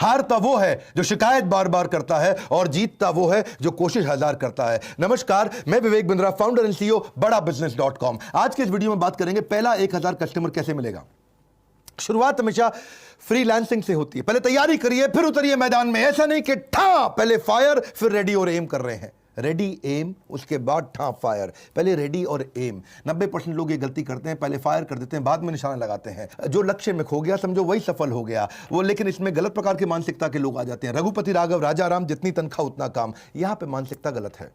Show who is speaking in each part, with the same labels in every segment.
Speaker 1: हारता वो है जो शिकायत बार बार करता है और जीतता वो है जो कोशिश हजार करता है। नमस्कार, मैं Vivek Bindra, founder and CEO बड़ाबिजनेस.com। आज के इस वीडियो में बात करेंगे पहला 1000 कस्टमर कैसे मिलेगा। शुरुआत हमेशा फ्रीलांसिंग से होती है। पहले तैयारी करिए फिर उतरिए मैदान में। ऐसा नहीं कि ठा पहले फायर फिर रेडी और एम कर रहे हैं। रेडी एम उसके बाद ठा फायर। पहले रेडी और एम। 90% लोग ये गलती करते हैं, पहले फायर कर देते हैं, बाद में निशाना लगाते हैं। जो लक्ष्य में खो गया समझो वही सफल हो गया वो। लेकिन इसमें गलत प्रकार की मानसिकता के लोग आ जाते हैं। रघुपति राघव राजा राम, जितनी तनख्वाह उतना काम। यहां पे मानसिकता गलत है।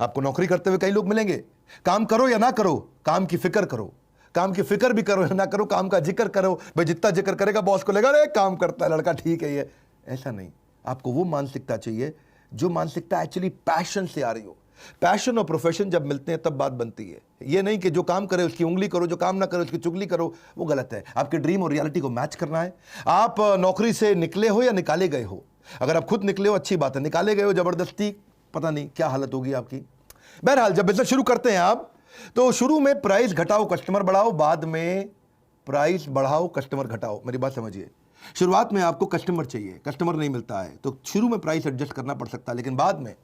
Speaker 1: आपको नौकरी करते हुए कई लोग मिलेंगे, काम करो या ना करो, काम की फिक्र करो। काम की फिक्र भी करो या ना करो, काम का जिक्र करो। भाई जितना जिक्र करेगा बॉस को लगेगा अरे काम करता है लड़का, ठीक है ये। ऐसा नहीं, आपको वो मानसिकता चाहिए जो मानसिकता एक्चुअली पैशन से आ रही हो। पैशन और प्रोफेशन जब मिलते हैं तब बात बनती है। ये नहीं कि जो काम करे उसकी उंगली करो, जो काम ना करे उसकी चुगली करो, वो गलत है। आपके ड्रीम और रियलिटी को मैच करना है। आप नौकरी से निकले हो या निकाले गए हो। अगर आप खुद निकले हो अच्छी बात है, निकाले गए हो जबरदस्ती, पता नहीं क्या हालत होगी आपकी। बहरहाल जब बिजनेस शुरू करते हैं आप, तो शुरू में प्राइस घटाओ कस्टमर बढ़ाओ, बाद में प्राइस बढ़ाओ कस्टमर घटाओ। मेरी बात समझिए। शुरुआत में आपको कस्टमर चाहिए, कस्टमर नहीं मिलता है तो शुरू में प्राइस एडजस्ट करना पड़ सकता है, लेकिन बाद में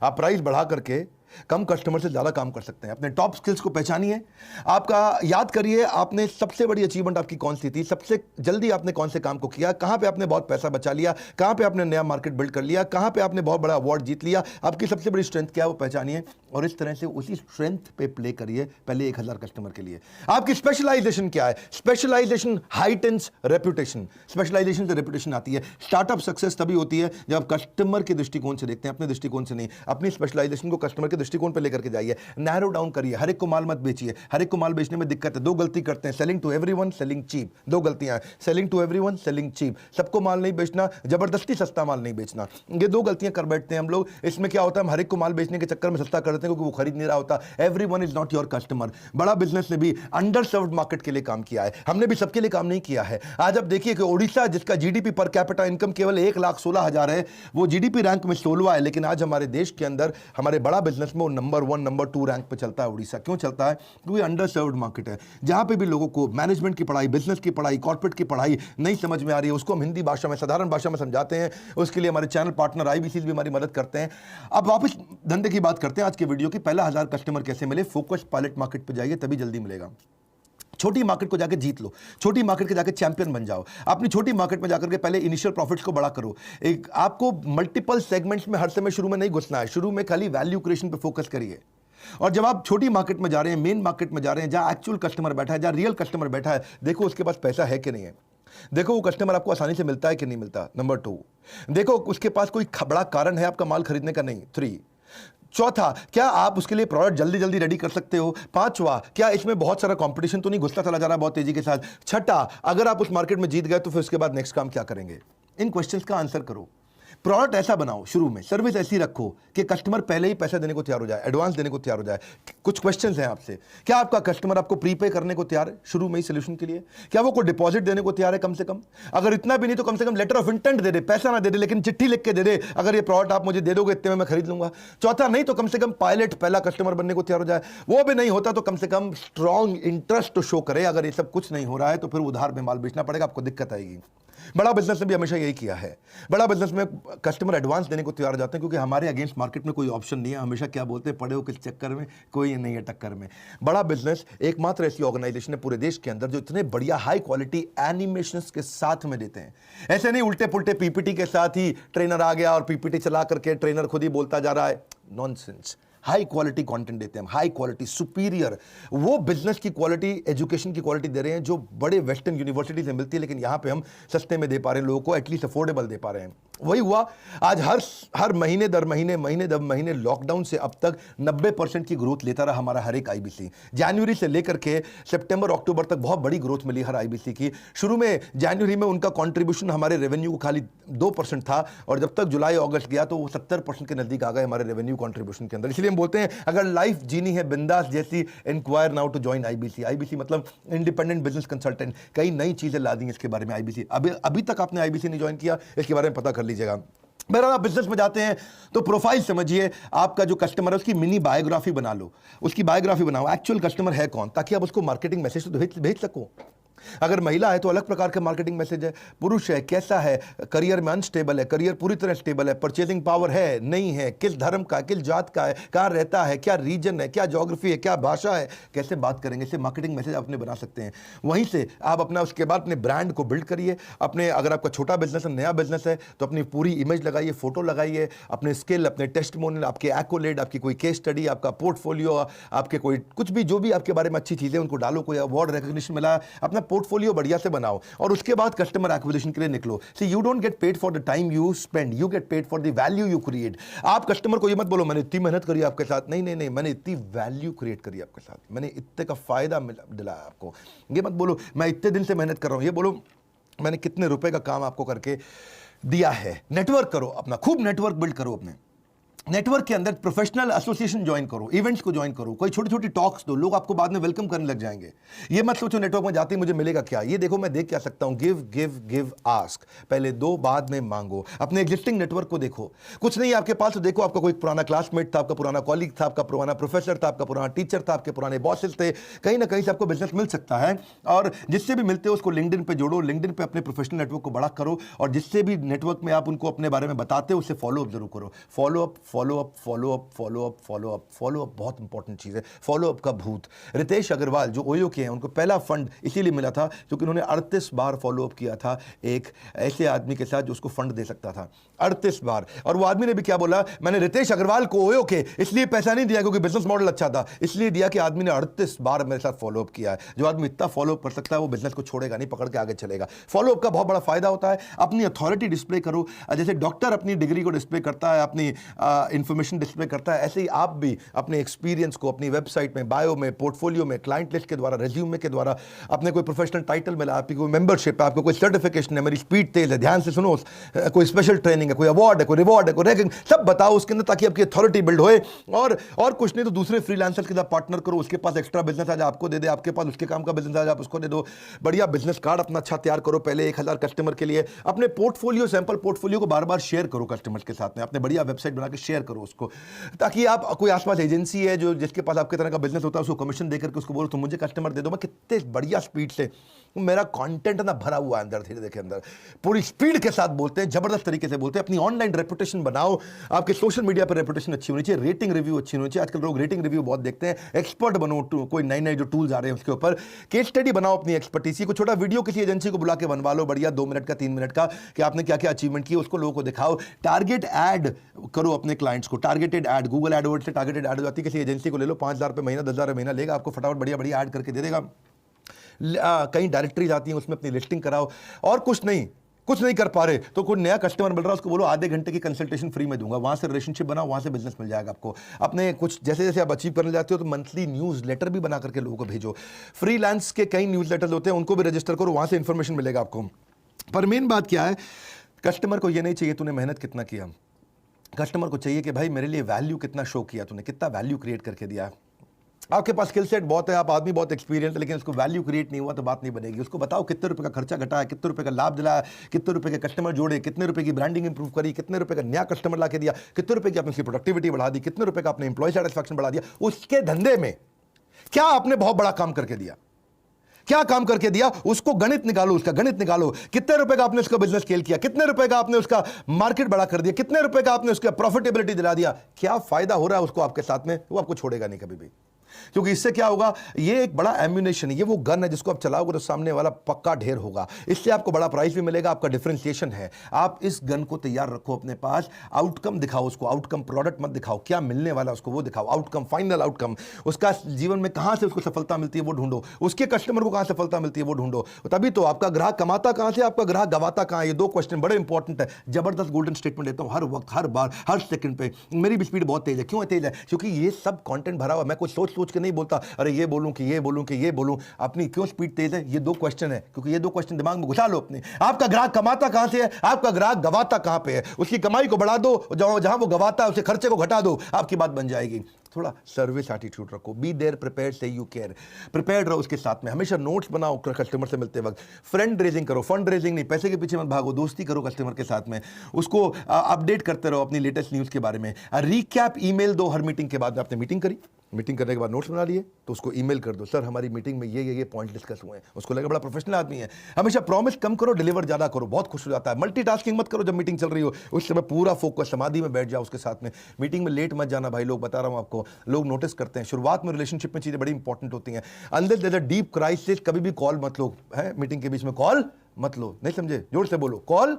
Speaker 1: आप प्राइस बढ़ा करके कम कस्टमर से ज्यादा काम कर सकते हैं। अपने टॉप स्किल्स को पहचानिए। आपका याद करिए आपने सबसे बड़ी अचीवमेंट आपकी कौन सी थी, सबसे जल्दी आपने कौन से काम को किया, कहां पे आपने बहुत पैसा बचा लिया, कहां पे आपने नया मार्केट बिल्ड कर लिया, कहां पे आपने बहुत बड़ा अवार्ड जीत लिया। आपकी सबसे बड़ी स्ट्रेंथ क्या है वो पहचानिए और इस तरह से उसी स्ट्रेंथ पे प्ले करिए पहले 1000 कस्टमर के लिए। आपकी स्पेशलाइजेशन क्या है? Specialisation heightens reputation. स्पेशलाइजेशन से रेपुटेशन आती है। स्टार्टअप सक्सेस तभी होती है जब आप कस्टमर के दृष्टिकोण से देखते हैं, अपने दृष्टिकोण से नहीं। अपनी स्पेशलाइजेशन को कस्टमर के दृष्टिकोण पे लेकर के जाइए। नैरो डाउन करिए। हर एक को माल मत बेचिए। हर एक को माल बेचने में दिक्कत है। दो गलती करते हैं, selling to everyone, selling cheap. दो गलतियां हैं, selling to everyone, selling cheap. सबको माल नहीं बेचना, जबरदस्ती सस्ता माल नहीं बेचना। ये दो गलतियां कर बैठते हैं हम लोग। इसमें क्या होता है, हम हर एक को माल बेचने के चक्कर में सस्ता कर देते हैं क्योंकि वो खरीद नहीं रहा होता। Everyone is not your customer. बड़ा बिजनेस ने भी अंडर सर्व्ड मार्केट के लिए काम किया है, हमने भी सबके लिए काम नहीं किया है। आज आप देखिए कि ओडिशा, जिसका जीडीपी पर कैपिटा इनकम केवल 1,16,000 है, वो जीडीपी रैंक में 16वां है, लेकिन आज हमारे देश के अंदर हमारे बड़ा बिजनेस में वो नंबर 1 नंबर 2 रैंक पे चलता है। उड़ीसा क्यों चलता है? क्योंकि अंडर सर्व्ड मार्केट है। जहां पे भी लोगों को मैनेजमेंट की पढ़ाई, बिजनेस की पढ़ाई, कॉर्पोरेट की पढ़ाई नहीं समझ में आ रही है, उसको हम हिंदी भाषा में, साधारण भाषा में समझाते हैं। उसके लिए हमारे चैनल पार्टनर आईबीसी भी हमारी मदद करते हैं। अब वापस धंधे की बात करते हैं आज के वीडियो की। पहला 1000 कस्टमर कैसे मिले? फोकस पायलट मार्केट पे जाइए, तभी जल्दी मिलेगा। छोटी मार्केट को जाकर जीत लो, छोटी मार्केट के जाकर चैंपियन बन जाओ। अपनी छोटी मार्केट में जाकर के पहले इनिशियल प्रॉफिट्स को बड़ा करो। एक आपको मल्टीपल सेगमेंट्स में हर समय शुरू में नहीं घुसना है। शुरू में खाली वैल्यू क्रिएशन पे फोकस करिए। और जब आप छोटी मार्केट में जा रहे हैं, मेन मार्केट में जा रहे हैं, जहां एक्चुअल कस्टमर बैठा है, जहां रियल कस्टमर बैठा है, देखो उसके पास पैसा है कि नहीं है। देखो वो कस्टमर आपको आसानी से मिलता है कि नहीं मिलता। नंबर 2, देखो उसके पास कोई बड़ा कारण है आपका माल खरीदने का नहीं। 3, चौथा, क्या आप उसके लिए प्रोडक्ट जल्दी जल्दी रेडी कर सकते हो। 5वां, क्या इसमें बहुत सारा कंपटीशन तो नहीं घुसता चला जा रहा है बहुत तेजी के साथ। 6ठा, अगर आप उस मार्केट में जीत गए तो फिर उसके बाद नेक्स्ट काम क्या करेंगे। इन क्वेश्चंस का आंसर करो। प्रोडक्ट ऐसा बनाओ, शुरू में सर्विस ऐसी रखो कि कस्टमर पहले ही पैसा देने को तैयार हो जाए, एडवांस देने को तैयार हो जाए। कुछ क्वेश्चंस हैं आपसे। क्या आपका कस्टमर आपको प्रीपे करने को तैयार है शुरू में ही सोल्यूशन के लिए? क्या वो कोई डिपॉजिट देने को तैयार है कम से कम? अगर इतना भी नहीं तो कम से कम लेटर ऑफ इंटेंट दे दे, पैसा ना दे दे लेकिन चिट्ठी लिख के दे दे, अगर ये प्रोडक्ट आप मुझे दे दोगे इतने में मैं खरीद लूंगा। चौथा, नहीं तो कम से कम पायलट पहला कस्टमर बनने को तैयार हो जाए। वो भी नहीं होता तो कम से कम स्ट्रॉन्ग इंटरेस्ट तो शो करे। अगर ये सब कुछ नहीं हो रहा है तो फिर उधार में माल बेचना पड़ेगा, आपको दिक्कत आएगी। बड़ा बिजनेस ने भी हमेशा यही किया है। बड़ा बिजनेस में कस्टमर एडवांस देने को तैयार हो जाते हैं क्योंकि हमारे अगेंस्ट मार्केट में कोई ऑप्शन नहीं है। हमेशा क्या बोलते हैं, पड़े हो किस चक्कर में, कोई नहीं है टक्कर में। बड़ा बिजनेस एकमात्र ऐसी ऑर्गेनाइजेशन है पूरे देश के अंदर जो इतने बढ़िया हाई क्वालिटी एनिमेशंस के साथ में देते हैं। ऐसे नहीं उल्टे पुल्टे पीपीटी के साथ ही ट्रेनर आ गया और पीपीटी चला करके ट्रेनर खुद ही बोलता जा रहा है। नॉनसेंस। हाई क्वालिटी कंटेंट देते हैं, हाई क्वालिटी सुपीरियर, वो बिजनेस की क्वालिटी, एजुकेशन की क्वालिटी दे रहे हैं जो बड़े वेस्टर्न यूनिवर्सिटी से मिलती है, लेकिन यहां पे हम सस्ते में दे पा रहे हैं लोगों को, एटलीस्ट अफोर्डेबल दे पा रहे हैं। वही हुआ आज हर महीने दर महीने लॉकडाउन से अब तक 90% की ग्रोथ लेता रहा हमारा हर एक आईबीसी। जनवरी से लेकर के सितंबर अक्टूबर तक बहुत बड़ी ग्रोथ मिली हर आईबीसी की। शुरू में जनवरी में उनका कंट्रीब्यूशन हमारे रेवेन्यू को खाली 2% था और जब तक जुलाई अगस्त गया तो वो 70% के नजदीक आ गए हमारे रेवेन्यू कंट्रीब्यूशन के अंदर। इसलिए हम बोलते हैं अगर लाइफ जीनी है बिंदास जैसी, inquire now to join IBC. IBC मतलब इंडिपेंडेंट बिजनेस कंसल्टेंट। कई नई चीजें ला दी इसके बारे में आईबीसी। अभी तक आपने आईबीसी नहीं ज्वाइन किया, इसके बारे में पता कर लीजिएगा। बहरहाल आप बिजनेस में जाते हैं तो प्रोफाइल समझिए, आपका जो कस्टमर है उसकी मिनी बायोग्राफी बना लो, उसकी बायोग्राफी बनाओ, एक्चुअल कस्टमर है कौन, ताकि आप उसको मार्केटिंग मैसेज तो भेज सको। अगर महिला है तो अलग प्रकार के मार्केटिंग मैसेज है, पुरुष है कैसा है, करियर में अनस्टेबल है, करियर पूरी तरह स्टेबल है, परचेजिंग पावर है नहीं है, किस धर्म का, किस जात का है, कहाँ रहता है, क्या रीजन है, क्या ज्योग्राफी है, क्या भाषा है, कैसे बात करेंगे, इससे मार्केटिंग मैसेज अपने बना सकते हैं। वहीं से आप अपना उसके बाद अपने ब्रांड को बिल्ड करिए। अपने अगर आपका छोटा बिजनेस है, नया बिजनेस है, तो अपनी पूरी इमेज लगाइए, फोटो लगाइए, अपने स्किल, अपने टेस्टिमोनियल, आपके एक्कोलेड, आपकी कोई केस स्टडी, आपका पोर्टफोलियो, आपके कोई कुछ भी जो भी आपके बारे में अच्छी चीज़ें उनको डालो, कोई अवार्ड रिकॉग्निशन मिला, अपना पोर्टफोलियो बढ़िया से बनाओ और उसके बाद कस्टमर एक्विजिशन के लिए निकलो। See you don't get paid for the time you spend, you get paid for the value you create. आप कस्टमर को ये मत बोलो मैंने इतनी मेहनत करी आपके साथ, नहीं नहीं नहीं, मैंने इतनी वैल्यू क्रिएट करी आपके साथ, मैंने इतने का फायदा दिलाया आपको। ये मत बोलो मैं इतने दिन से मेहनत कर रहा हूं, ये बोलो मैंने कितने रुपए का काम आपको करके दिया है। नेटवर्क करो अपना, खूब नेटवर्क बिल्ड करो अपने। नेटवर्क के अंदर प्रोफेशनल एसोसिएशन ज्वाइन करो, इवेंट्स को ज्वाइन करो, कोई छोटी छोटी टॉक्स दो, लोग आपको बाद में वेलकम करने लग जाएंगे। ये मत सोचो नेटवर्क में जाते ही मुझे मिलेगा क्या, ये देखो मैं देख क्या सकता हूं। गिव गिव गिव आस्क, पहले दो बाद में मांगो। अपने एग्जिस्टिंग नेटवर्क को देखो, कुछ नहीं आपके पास तो देखो आपका कोई पुराना क्लासमेट था, आपका पुराना कॉलीग था, आपका पुराना प्रोफेसर था, आपका पुराना टीचर था, आपके पुराने बॉसेस थे, कहीं ना कहीं से आपको बिजनेस मिल सकता है। और जिससे भी मिलते हो उसको लिंक्डइन पे जोड़ो, लिंक्डइन पे अपने प्रोफेशनल नेटवर्क को बड़ा करो और जिससे भी नेटवर्क में आप उनको अपने बारे में बताते हो उससे फॉलो अप जरूर करो। Follow up follow up follow up follow up follow up follow up बहुत इंपॉर्टेंट चीज है। फॉलो अप का भूत। रितेश अग्रवाल जो ओयो के हैं, उनको पहला फंड इसीलिए मिला था क्योंकि उन्होंने 38 बार फॉलो अप किया था एक ऐसे आदमी के साथ जो उसको फंड दे सकता था, 38 बार। और वो आदमी ने भी क्या बोला, मैंने रितेश अग्रवाल को ओयो के इसलिए पैसा नहीं दिया क्योंकि बिजनेस मॉडल अच्छा था, इसलिए दिया कि आदमी ने 38 बार मेरे साथ फॉलो अप किया है। जो आदमी इतना फॉलो अप कर सकता है वो बिजनेस को छोड़ेगा नहीं, पकड़ के आगे चलेगा। फॉलो अप का बहुत बड़ा फायदा होता है। अपनी अथॉरिटी डिस्प्ले करो, जैसे डॉक्टर अपनी डिग्री को डिस्प्ले करता है, अपनी इंफॉर्मेशन डिस्प्ले करता है, ऐसे ही आप भी अपने एक्सपीरियंस को अपनी वेबसाइट में, बायो में, पोर्टफोलियो में, क्लाइंट लिस्ट के द्वारा, रेज्यूमे के द्वारा, अपने कोई प्रोफेशनल टाइटल मिला, आपकी कोई मेंबरशिप है, आपको कोई सर्टिफिकेशन है, मेरी स्पीड तेज है, ध्यान से सुनो, कोई स्पेशल ट्रेनिंग है, कोई अवार्ड है, कोई रिवॉर्ड है, कोई रैंकिंग, सब बताओ उसके अंदर ताकि आपकी अथॉरिटी बिल्ड होए। और कुछ नहीं तो दूसरे फ्रीलांसर के साथ पार्टनर करो, उसके पास एक्स्ट्रा बिजनेस आज आपको दे दे, आपके पास उसके काम का बिजनेस आज आप उसको दे दो। बढ़िया बिजनेस कार्ड अपना अच्छा तैयार करो पहले 1000 कस्टमर के लिए। अपने पोर्टफोलियो, सैंपल पोर्टफोलियो को बार बार शेयर करो कस्टमर्स के साथ में, अपने बढ़िया वेबसाइट बना के शेयर करो उसको, ताकि आप कोई आसपास एजेंसी है जो जिसके पास आपके तरह का बिजनेस होता है उसको कमीशन देकर के उसको बोलो तुम मुझे कस्टमर दे दो। मैं कितने बढ़िया स्पीड से, मेरा कंटेंट ना भरा हुआ है अंदर, धीरे के अंदर पूरी स्पीड के साथ बोलते हैं, जबरदस्त तरीके से बोलते हैं। अपनी ऑनलाइन रेपुटेशन बनाओ, आपके सोशल मीडिया पर रेपुटेशन अच्छी होनी चाहिए, रेटिंग रिव्यू अच्छी होनी चाहिए। आजकल लोग रेटिंग रिव्यू बहुत देखते हैं। एक्सपर्ट बनो, कोई नए नए जो टूल्स आ रहे हैं उसके ऊपर केस स्टडी बनाओ, अपनी एक्सपर्टीसी को छोटा वीडियो किसी एजेंसी को बुला के बनवा लो बढ़िया 2 मिनट का 3 मिनट का, कि आपने क्या क्या अचीवमेंट किया उसको लोगों को दिखाओ। टारगेट ऐड करो अपने क्लाइंट्स को, टारगेटेड ऐड, गूगल एडवर्ड से टारगेटेड ऐड हो जाती है। किसी एजेंसी को ले लो, 5000 रुपये महीना, 10,000 महीना लेगा, आपको फटाफट बढ़िया बढ़िया ऐड करके दे देगा। कहीं डायरेक्टरीज आती हैं उसमें अपनी लिस्टिंग कराओ। और कुछ नहीं कर पा रहे तो कोई नया कस्टमर मिल रहा है उसको बोलो आधे घंटे की कंसल्टेशन फ्री में दूंगा, वहां से रिलेशनशिप बनाओ, वहां से बिजनेस मिल जाएगा आपको। अपने कुछ जैसे जैसे आप अचीव करने जाते हो तो मंथली न्यूज़ लेटर भी बना करके लोगों को भेजो। फ्रीलांस के कई न्यूज़ लेटर्स होते हैं, उनको भी रजिस्टर करो, वहां से इंफॉर्मेशन मिलेगा आपको। पर मेन बात क्या है, कस्टमर को ये नहीं चाहिए तूने मेहनत कितना किया, कस्टमर को चाहिए कि भाई मेरे लिए वैल्यू कितना शो किया तूने, कितना वैल्यू क्रिएट करके दिया। आपके पास स्किल सेट बहुत है, आप आदमी बहुत एक्सपीरियंस है, लेकिन उसको वैल्यू क्रिएट नहीं हुआ तो बात नहीं बनेगी। उसको बताओ कितने रुपए का खर्चा घटाया, कितने रुपए का लाभ दिलाया, कितने रुपए के कस्टमर जोड़े, कितने रुपए की ब्रांडिंग इंप्रूव करी, कितने रुपए का नया कस्टमर ला के दिया, कितने रुपए की आपने उसकी प्रोडक्टिविटी बढ़ा दी, कितने रुपए का आपने एम्प्लॉय सेटिस्फैक्शन बढ़ा दिया। उसके धंधे में क्या आपने बहुत बड़ा काम करके दिया, क्या काम करके दिया, उसको गणित निकालो, उसका गणित निकालो। कितने रुपए का आपने उसका बिजनेस स्केल किया, कितने रुपए का आपने उसका मार्केट बड़ा कर दिया, कितने रुपए का आपने उसका प्रॉफिटेबिलिटी दिला दिया, क्या फायदा हो रहा है उसको आपके साथ में, वो आपको छोड़ेगा नहीं कभी भी। क्योंकि इससे क्या होगा, ये एक बड़ा एम्यूनेशन है, ये वो गन है जिसको आप चलाओगे तो सामने वाला पक्का ढेर होगा। इससे आपको बड़ा प्राइस भी मिलेगा, आपका डिफरेंशिएशन है। आप इस गन को तैयार रखो अपने पास, आउटकम दिखाओ उसको, आउटकम प्रोडक्ट मत दिखाओ, क्या मिलने वाला उसको वो दिखाओ, आउटकम, फाइनल आउटकम, उसका जीवन में कहां से उसको सफलता मिलती है वो ढूंढो, उसके कस्टमर को कहां सफलता मिलती है वो ढूंढो। तभी तो आपका ग्राहक कमाता कहां से, आपका ग्राहक गवाता कहां है। ये 2 क्वेश्चन बड़े इंपॉर्टेंट है। जबरदस्त गोल्डन स्टेटमेंट देता हूं हर वक्त, हर बार, हर सेकंड पे। मेरी भी स्पीड बहुत तेज है। क्यों तेज है? क्योंकि ये सब कंटेंट भरा हुआ। मैं कुछ सोच के नहीं बोलता अरे ये बोलूं कि ये बोलूं कि ये बोलूं। अपनी क्यों स्पीड तेज है? ये 2 क्वेश्चन है, क्योंकि ये 2 क्वेश्चन दिमाग में घुसा लो अपने। आपका ग्राहक कमाता कहां से है, आपका ग्राहक गवाता कहां पे है। उसकी कमाई को बढ़ा दो, जहां वो गवाता है उसके खर्चे को घटा दो, आपकी बात बन जाएगी। थोड़ा सर्विस एटीट्यूड रखो, बी देयर प्रिपेयर्ड से यू केयर, प्रिपेयर्ड रहो उसके साथ में। हमेशा नोट्स बनाओ कस्टमर से मिलते वक्त, फ्रेंड रेजिंग करो, फंड रेजिंग नहीं, पैसे के पीछे मत भागो, दोस्ती करो कस्टमर के साथ में, उसको अपडेट करते रहो अपनी लेटेस्ट न्यूज़ के बारे में। रिकैप ईमेल दो हर मीटिंग के बाद। आपने मीटिंग करी, मीटिंग करने के बाद नोट्स बना लिए तो उसको ईमेल कर दो, सर हमारी मीटिंग में ये पॉइंट डिस्कस हुए हैं। उसको लगे बड़ा प्रोफेशनल आदमी है। हमेशा प्रॉमिस कम करो, डिलीवर ज़्यादा करो, बहुत खुश हो जाता है। मल्टीटास्किंग मत करो, जब मीटिंग चल रही हो उस समय पूरा फोकस समाधि में बैठ जाओ उसके साथ में। मीटिंग में लेट मत जाना भाई, लोग बता रहा हूँ आपको, लोग नोटिस करते हैं। शुरुआत में रिलेशनशिप में चीज़ें बड़ी इंपॉर्टेंट होती हैं। Unless there is a deep crisis कभी भी कॉल मत लो, है मीटिंग के बीच में कॉल मत लो। नहीं समझे? जोर से बोलो, कॉल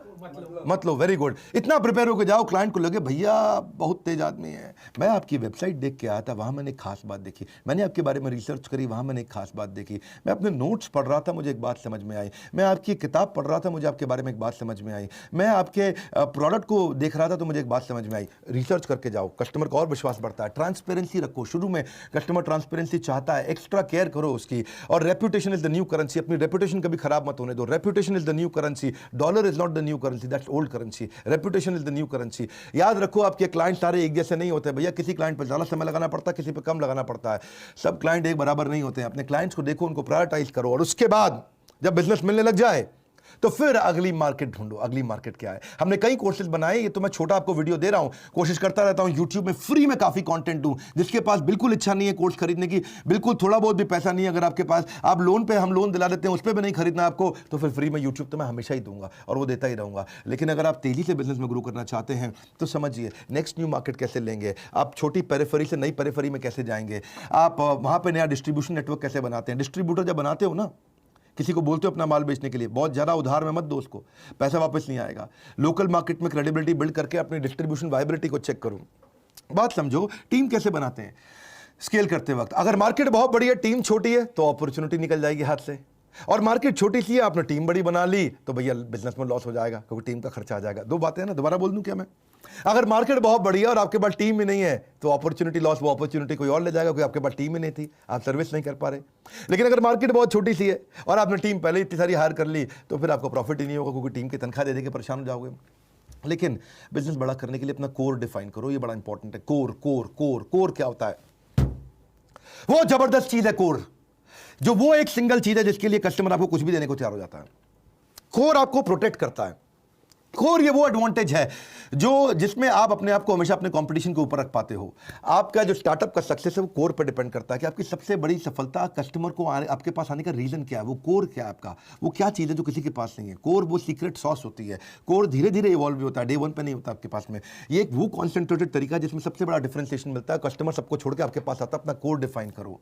Speaker 1: मत लो। Very good. इतना प्रिपेयर होकर जाओ, क्लाइंट को लगे भैया बहुत तेज आदमी है, मैं आपकी वेबसाइट देख के आया था, वहां मैंने एक खास बात देखी, मैंने आपके बारे में रिसर्च करी, वहां मैंने एक खास बात देखी, मैं अपने नोट्स पढ़ रहा था, मुझे एक बात समझ में आई, मैं आपकी किताब पढ़ रहा था, मुझे आपके बारे में एक बात समझ में आई, मैं आपके प्रोडक्ट को देख रहा था तो मुझे एक बात समझ में आई। रिसर्च करके जाओ, कस्टमर का और विश्वास बढ़ता है। ट्रांसपेरेंसी रखो, शुरू में कस्टमर ट्रांसपेरेंसी चाहता है, एक्स्ट्रा केयर करो उसकी। और reputation is the new currency, अपनी रेपुटेशन कभी खराब मत होने दो। Reputation is the new currency, dollar is not the new currency, that's old currency. Reputation is the new currency. याद रखो आपके क्लाइंट सारे एक जैसे नहीं होते भैया, किसी क्लाइंट पर ज्यादा समय लगाना पड़ता है, किसी पर कम लगाना पड़ता है। सब क्लाइंट एक बराबर नहीं होते हैं। अपने क्लाइंट्स को देखो, उनको प्रायोरिटाइज करो, और उसके बाद जब बिजनेस मिलने लग जाए तो फिर अगली मार्केट ढूंढो। अगली मार्केट क्या है? हमने कई कोर्सेज बनाए, ये तो मैं छोटा आपको वीडियो दे रहा हूं, कोशिश करता रहता हूं यूट्यूब में फ्री में काफी कंटेंट दूं। जिसके पास बिल्कुल इच्छा नहीं है कोर्स खरीदने की, बिल्कुल थोड़ा बहुत भी पैसा नहीं है अगर आपके पास, आप लोन पे, हम लोन दिला देते हैं, उस पर भी नहीं खरीदना आपको, तो फिर फ्री में यूट्यूब तो मैं हमेशा ही दूंगा और वो देता ही रहूंगा। लेकिन अगर आप तेजी से बिजनेस में ग्रो करना चाहते हैं तो समझिए नेक्स्ट न्यू मार्केट कैसे लेंगे, आप छोटी पेरिफेरी से नई पेरिफेरी में कैसे जाएंगे, आप वहां पर नया डिस्ट्रीब्यूशन नेटवर्क कैसे बनाते हैं। डिस्ट्रीब्यूटर जब बनाते हो ना, किसी को बोलते हो अपना माल बेचने के लिए, बहुत ज़्यादा उधार में मत दो उसको, पैसा वापस नहीं आएगा। लोकल मार्केट में क्रेडिबिलिटी बिल्ड करके अपनी डिस्ट्रीब्यूशन वायबिलिटी को चेक करो। बात समझो, टीम कैसे बनाते हैं स्केल करते वक्त। अगर मार्केट बहुत बड़ी है, टीम छोटी है, तो अपॉर्चुनिटी निकल जाएगी हाथ से। और मार्केट छोटी सी है, आपने टीम बड़ी बना ली, तो भैया बिजनेस में लॉस हो जाएगा, क्योंकि टीम का खर्चा आ जाएगा। दो बातें हैं ना, दोबारा बोल दूं क्या मैं? अगर मार्केट बहुत बड़ी है और आपके पास टीम ही नहीं है, तो अपॉर्चुनिटी लॉस, वो अपॉर्चुनिटी कोई और ले जाएगा, क्योंकि आपके पास टीम ही नहीं थी, आप सर्विस नहीं कर पा रहे। लेकिन अगर मार्केट बहुत छोटी सी है और आपने टीम पहले इतनी सारी हायर कर ली, तो फिर आपको प्रॉफिट ही नहीं होगा, क्योंकि टीम की तनख्वाह दे देके परेशान हो जाओगे। लेकिन बिजनेस बड़ा करने के लिए अपना कोर डिफाइन करो, ये बड़ा इंपॉर्टेंट है। कोर कोर कोर कोर क्या होता है? वो जबरदस्त चीज है कोर, जो वो एक सिंगल चीज है जिसके लिए कस्टमर आपको कुछ भी देने को तैयार हो जाता है। कोर आपको प्रोटेक्ट करता है। कोर ये वो एडवांटेज है जो जिसमें आप अपने आप को हमेशा अपने कंपटीशन के ऊपर रख पाते हो। आपका जो स्टार्टअप का सक्सेस है वो कोर पर डिपेंड करता है कि आपकी सबसे बड़ी सफलता, कस्टमर को आपके पास आने का रीजन क्या है, वो कोर क्या है आपका, वो क्या चीज़ है जो किसी के पास नहीं है। कोर वो सीक्रेट सॉस होती है। कोर धीरे धीरे इवॉल्व भी होता है, डे वन पे नहीं होता आपके पास में। ये एक वो कॉन्सेंट्रेटेड तरीका है जिसमें सबसे बड़ा डिफरेंशिएशन मिलता है। कस्टमर सबको छोड़ के आपके पास आता है, अपना कोर डिफाइन करो।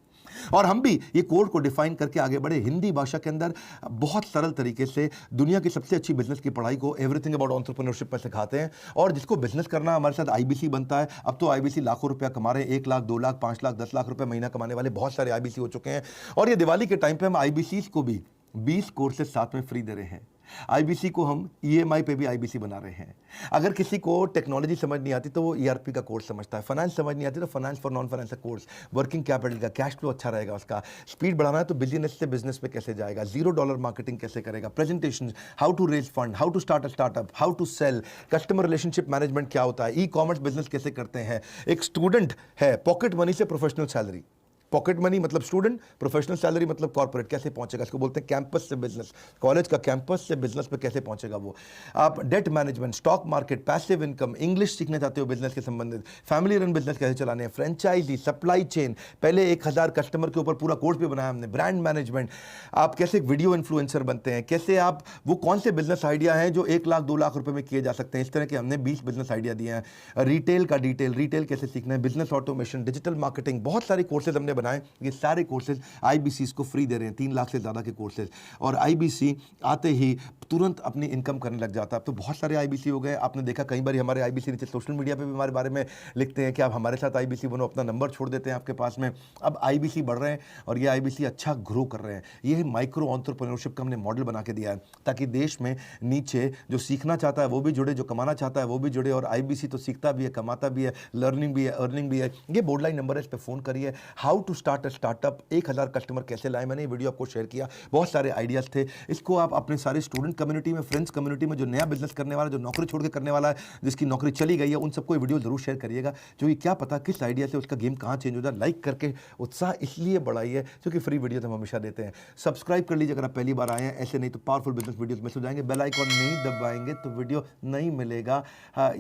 Speaker 1: और हम भी ये कोर को डिफाइन करके आगे बढ़े। हिंदी भाषा के अंदर बहुत सरल तरीके से दुनिया की सबसे अच्छी बिजनेस की पढ़ाई को एवरीथिंग अबाउट एंटरप्रेन्योरशिप में सिखाते हैं। और जिसको बिजनेस करना, हमारे साथ आईबीसी बनता है। अब तो आईबीसी लाखों रुपया कमा रहे हैं, 1 लाख 2 लाख 5 लाख 10 लाख रुपए महीना कमाने वाले बहुत सारे आईबीसी हो चुके हैं। और ये दिवाली के टाइम पे हम आईबीसी को भी 20 कोर्सेज साथ में फ्री दे रहे हैं। आईबीसी को हम ईएमआई पे भी आईबीसी बना रहे हैं। अगर किसी को टेक्नोलॉजी समझ नहीं आती तो वो ईआरपी का कोर्स समझता है, फाइनेंस समझ नहीं आती तो फाइनेंस फॉर नॉन फाइनेंस का कोर्स, वर्किंग कैपिटल का, कैश फ्लो अच्छा रहेगा उसका, स्पीड बढ़ाना है तो बिजनेस से बिजनेस पे कैसे जाएगा, $0 मार्केटिंग कैसे करेगा, presentation, how to raise fund, how to start a startup, how to sell, customer relationship management क्या होता है, ई कॉमर्स बिजनेस कैसे करते हैं। एक स्टूडेंट है, पॉकेट मनी से प्रोफेशनल सैलरी, पॉकेट मनी मतलब स्टूडेंट, प्रोफेशनल सैलरी मतलब कॉर्पोरेट, कैसे पहुंचेगा, इसको बोलते हैं कैंपस से बिजनेस, कॉलेज का कैंपस से बिजनेस पे कैसे पहुंचेगा वो। आप debt management, stock market, passive income, English सीखना चाहते हो बिजनेस के संबंधित, फैमिली रन बिजनेस कैसे चलाने हैं, फ्रेंचाइजी, सप्लाई चेन, पहले 1000 कस्टमर के ऊपर पूरा कोर्स भी बनाया हमने, ब्रांड मैनेजमेंट, आप कैसे वीडियो इन्फ्लुएंसर बनते हैं, कैसे आप वो कौन से बिजनेस आइडिया हैं जो 1 लाख 2 लाख रुपए में किए जा सकते हैं। इस तरह के हमने 20 बिजनेस आइडिया दिए हैं। रिटेल का डिटेल, रिटेल कैसे सीखना है, बिजनेस ऑटोमेशन, डिजिटल मार्केटिंग, बहुत सारे कोर्सेज हमने बनाए। ये सारे कोर्सेज आईबीसी को फ्री दे रहे हैं, 3 लाख से ज्यादा के कोर्सेज। और आईबीसी आते ही तुरंत अपनी इनकम करने लग जाता है। अब तो बहुत सारे आईबीसी हो गए, आपने देखा कई बार हमारे आईबीसी नीचे सोशल मीडिया पे भी हमारे बारे में लिखते हैं कि आप हमारे साथ आईबीसी बनो, अपना नंबर छोड़ देते हैं आपके पास में। अब आईबीसी बढ़ रहे हैं और ये आईबीसी अच्छा ग्रो कर रहे हैं। ये माइक्रो एंटरप्रेन्योरशिप का हमने मॉडल बना के दिया है ताकि देश में नीचे जो सीखना चाहता है वो भी जुड़े, जो कमाना चाहता है वो भी जुड़े। और आईबीसी तो सीखता भी है, कमाता भी है, लर्निंग भी है, अर्निंग भी है। ये बोर्ड लाइन नंबर है, इस पर फोन करिए। How to start a startup, 1000 customer कैसे लाए, मैंने ये वीडियो आपको शेयर किया, बहुत सारे आइडियाज थे। इसको आप अपने सारे स्टूडेंट कम्युनिटी में, फ्रेंड्स कम्युनिटी में जो नया बिजनेस करने वाला, जो नौकरी छोड़ के करने वाला है, जिसकी नौकरी चली गई है, उन सबको ये वीडियो जरूर शेयर करिएगा, क्योंकि क्या पता किस आइडिया से उसका गेम कहाँ चेंज हो जाए। लाइक करके उत्साह इसलिए बढ़ाइए क्योंकि फ्री वीडियो हम हमेशा देते हैं। सब्सक्राइब कर लीजिए अगर आप पहली बार आए हैं, ऐसे नहीं तो पावरफुल बिजनेस वीडियोस मिस हो जाएंगे। बेल आइकॉन नहीं दबाएंगे तो वीडियो नहीं मिलेगा।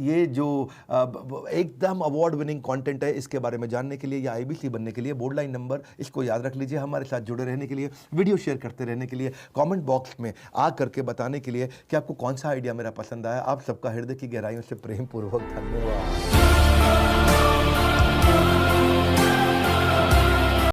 Speaker 1: ये जो एकदम अवार्ड विनिंग कंटेंट है, इसके बारे में जानने के लिए या IBC बनने के लिए बोर्ड लाइन नंबर इसको याद रख लीजिए। हमारे साथ जुड़े रहने के लिए, वीडियो शेयर करते रहने के लिए, कमेंट बॉक्स में आ करके बताने के लिए कि आपको कौन सा आइडिया मेरा पसंद आया। आप सबका हृदय की गहराइयों से प्रेम पूर्वक धन्यवाद।